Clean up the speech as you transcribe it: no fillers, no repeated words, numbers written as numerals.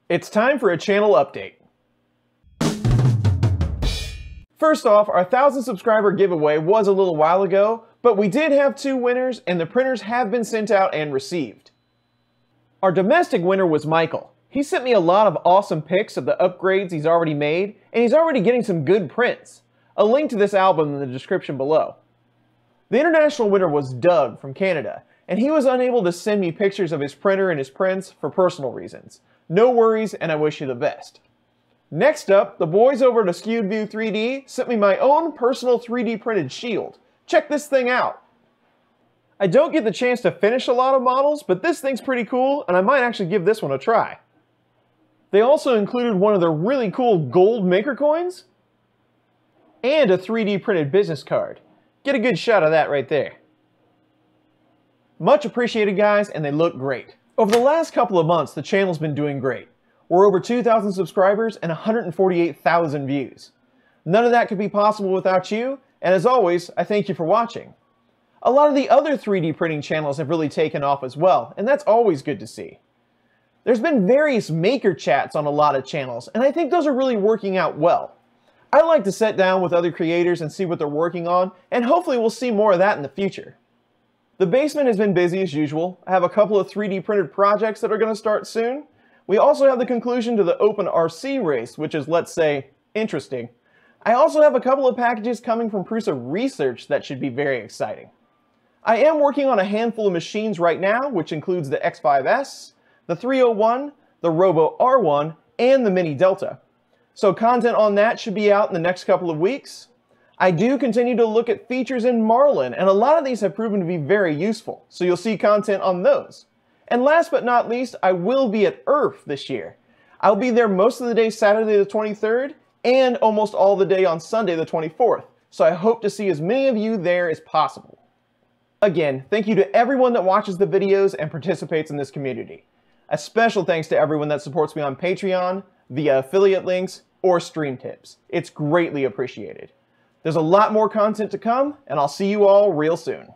It's time for a channel update. First off, our 1,000 subscriber giveaway was a little while ago, but we did have 2 winners and the printers have been sent out and received. Our domestic winner was Michael. He sent me a lot of awesome pics of the upgrades he's already made, and he's already getting some good prints. A link to this album in the description below. The international winner was Doug from Canada, and he was unable to send me pictures of his printer and his prints for personal reasons. No worries, and I wish you the best. Next up, the boys over at Skewed View 3D sent me my own personal 3D printed shield. Check this thing out. I don't get the chance to finish a lot of models, but this thing's pretty cool, and I might actually give this one a try. They also included one of their really cool gold maker coins and a 3D printed business card. Get a good shot of that right there. Much appreciated, guys, and they look great. Over the last couple of months, the channel's been doing great. We're over 2,000 subscribers and 148,000 views. None of that could be possible without you, and as always, I thank you for watching. A lot of the other 3D printing channels have really taken off as well, and that's always good to see. There's been various maker chats on a lot of channels, and I think those are really working out well. I like to sit down with other creators and see what they're working on, and hopefully we'll see more of that in the future. The basement has been busy as usual. I have a couple of 3D printed projects that are going to start soon. We also have the conclusion to the OpenRC race, which is, let's say, interesting. I also have a couple of packages coming from Prusa Research that should be very exciting. I am working on a handful of machines right now, which includes the X5S, the 301, the Robo R1, and the Mini Delta. So content on that should be out in the next couple of weeks. I do continue to look at features in Marlin, and a lot of these have proven to be very useful, so you'll see content on those. And last but not least, I will be at IRF this year. I'll be there most of the day Saturday the 23rd, and almost all the day on Sunday the 24th, so I hope to see as many of you there as possible. Again, thank you to everyone that watches the videos and participates in this community. A special thanks to everyone that supports me on Patreon, via affiliate links, or stream tips. It's greatly appreciated. There's a lot more content to come, and I'll see you all real soon.